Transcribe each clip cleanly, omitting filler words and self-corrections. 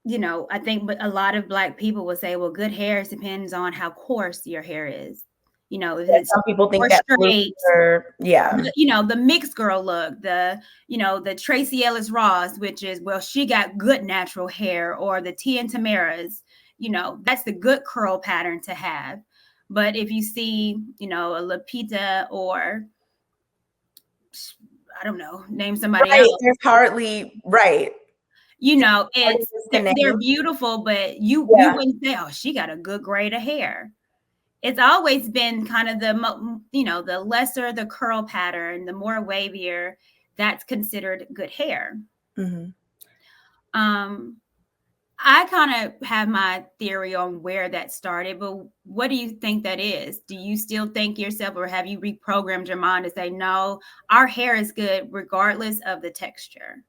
I think a lot of Black people will say, well, good hair depends on how coarse your hair is. If Yeah, it's some people think more that straight, looser, yeah. the mixed girl look, the Tracy Ellis Ross, which is, well, she got good natural hair, or the Tia and Tamara's, that's the good curl pattern to have. But if you see, a Lapita, or I don't know, name somebody Right. else, There's hardly, right. Hardly they're disconnect. beautiful, but you Yeah. wouldn't say, oh, she got a good grade of hair. It's always been kind of the lesser the curl pattern, the more wavier, that's considered good hair. Mm-hmm. Um, I kind of have my theory on where that started, but what do you think that is? Do you still think yourself, or have you reprogrammed your mind to say, no, our hair is good regardless of the texture?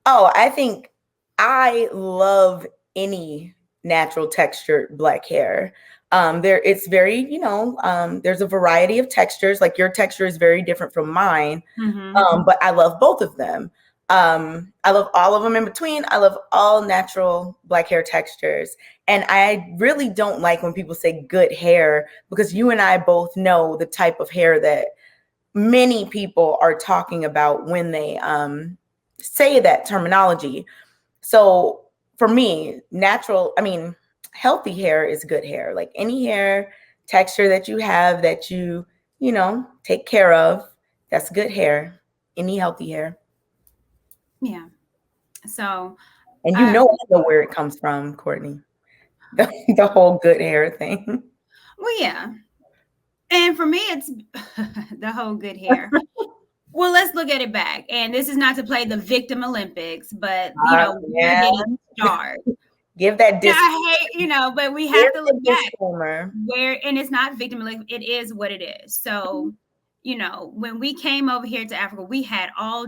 Oh, I think I love any natural textured black hair. It's very, there's a variety of textures. Like your texture is very different from mine, Mm-hmm. but I love both of them. I love all of them in between. I love all natural black hair textures. And I really don't like when people say good hair, because you and I both know the type of hair that many people are talking about when they say that terminology. So for me, healthy hair is good hair. Like any hair texture that you have that take care of, that's good hair. Any healthy hair. Yeah. So, And I I know where it comes from, Courtney. The whole good hair thing. well, yeah. And for me, it's the whole good hair. Well, let's look at it back. And this is not to play the victim Olympics, but where Yeah. did it start? Give that Now, disclaimer. I hate, but we have Give to the look back disclaimer. and it's not victim Olympics. It is what it is. So, when we came over here to Africa, we had all,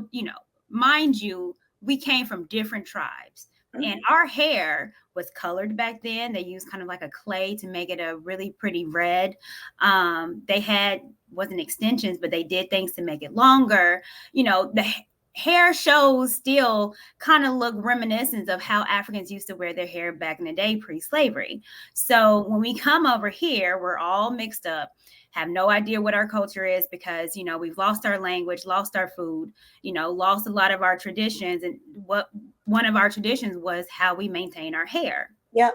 mind you, we came from different tribes, and our hair was colored back then. They used kind of like a clay to make it a really pretty red. They had wasn't extensions, but they did things to make it longer. The hair shows still kind of look reminiscent of how Africans used to wear their hair back in the day pre-slavery. So when we come over here, we're all mixed up, have no idea what our culture is, because we've lost our language, lost our food, lost a lot of our traditions. And what one of our traditions was how we maintain our hair. Yep.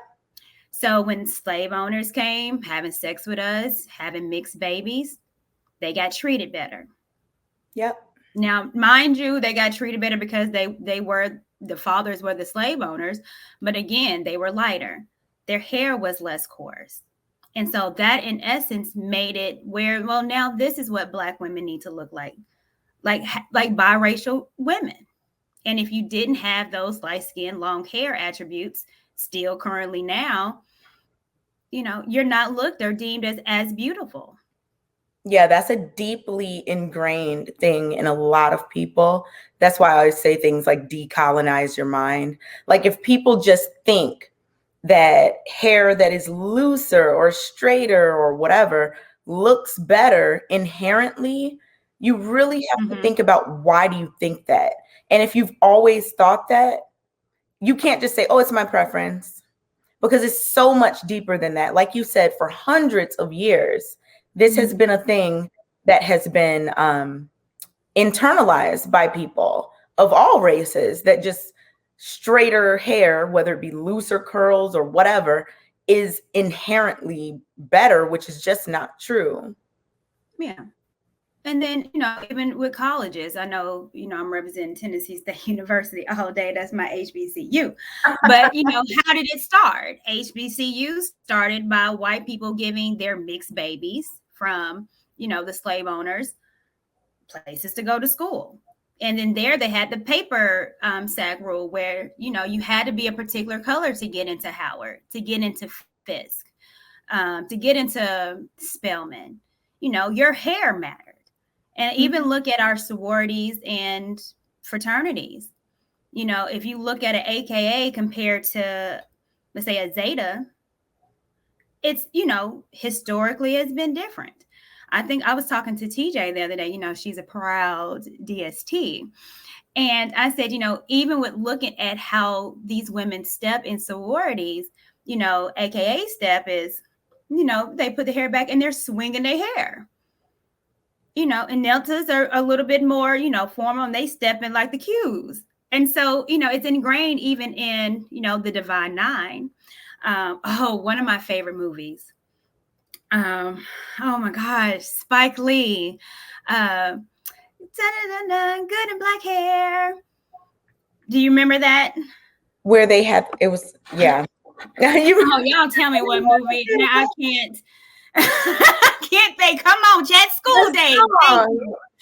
So when slave owners came having sex with us, having mixed babies, they got treated better. Yep. Now, mind you, they got treated better because they were the fathers were the slave owners, but again, they were lighter. Their hair was less coarse. And so that in essence made it where, well, now this is what Black women need to look like biracial women. And if you didn't have those light skin, long hair attributes, still currently now, you're not looked or deemed as beautiful. Yeah, that's a deeply ingrained thing in a lot of people. That's why I always say things like decolonize your mind. Like if people just think that hair that is looser or straighter or whatever looks better inherently, you really have to Mm-hmm. think about, why do you think that? And if you've always thought that, you can't just say, oh, it's my preference, because it's so much deeper than that. Like you said, for hundreds of years, this has been a thing that has been internalized by people of all races, that just straighter hair, whether it be looser curls or whatever, is inherently better, which is just not true. Yeah. And then, even with colleges, I know, I'm representing Tennessee State University all day. That's my HBCU. But, how did it start? HBCU started by white people giving their mixed babies from, the slave owners places to go to school. And then there they had the paper sack rule where, you had to be a particular color to get into Howard, to get into Fisk, to get into Spelman. Your hair mattered. And even look at our sororities and fraternities. If you look at an AKA compared to, let's say, a Zeta, it's, historically has been different. I think I was talking to TJ the other day, she's a proud DST. And I said, even with looking at how these women step in sororities, AKA step is, they put the hair back and they're swinging their hair. And Neltas are a little bit more, formal, and they step in like the cues. And so, it's ingrained even in, the Divine Nine. One of my favorite movies. Oh my gosh, Spike Lee. Good and black hair. Do you remember that? Where they had it was Y'all tell me what movie. Now I can't. Can't they? Come on, Chat. School days.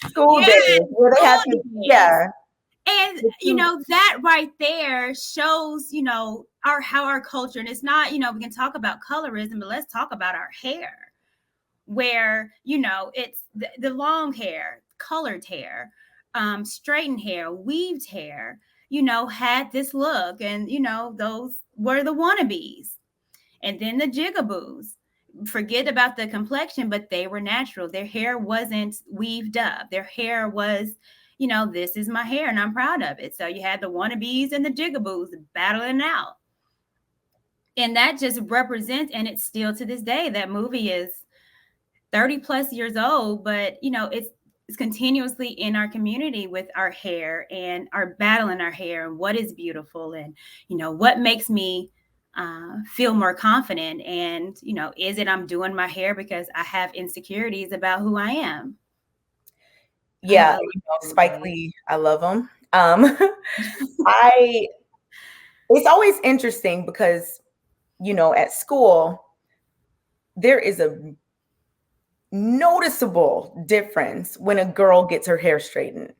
School days. Where they had to, And that right there shows, how our culture, and it's not, we can talk about colorism, but let's talk about our hair, where, it's the long hair, colored hair, straightened hair, weaved hair, had this look, and, those were the wannabes. And then the jigaboos. Forget about the complexion, but they were natural. Their hair wasn't weaved up. Their hair was, this is my hair and I'm proud of it. So you had the wannabes and the jigaboos battling out. And that just represents, and it's still to this day, that movie is 30 plus years old, but it's continuously in our community with our hair and our battling our hair and what is beautiful and, what makes me feel more confident. And, is it I'm doing my hair because I have insecurities about who I am? Yeah, Spike Lee, I love him. It's always interesting because, at school, there is a noticeable difference when a girl gets her hair straightened.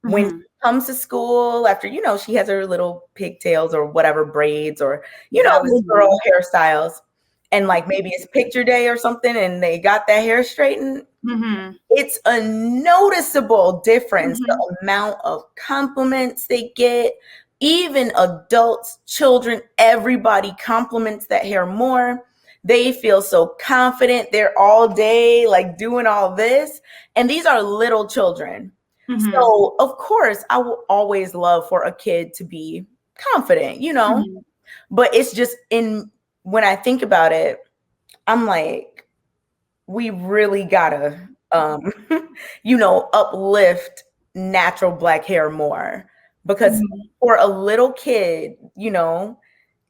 Mm-hmm. When she comes to school after, she has her little pigtails or whatever braids or, little girl hairstyles. And like maybe it's picture day or something and they got that hair straightened. Mm-hmm. It's a noticeable difference. Mm-hmm. The amount of compliments they get, even adults, children, everybody compliments that hair more. They feel so confident. They're all day like doing all this. And these are little children. Mm-hmm. So, of course, I will always love for a kid to be confident, mm-hmm. But it's just when I think about it, I'm like, we really gotta, uplift natural black hair more because mm-hmm. for a little kid,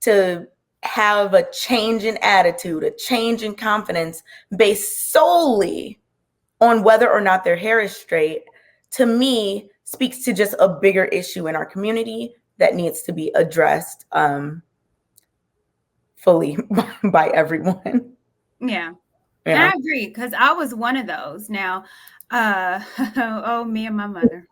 to have a change in attitude, a change in confidence based solely on whether or not their hair is straight, to me, speaks to just a bigger issue in our community that needs to be addressed fully by everyone. Yeah. And I agree, because I was one of those. Now, me and my mother.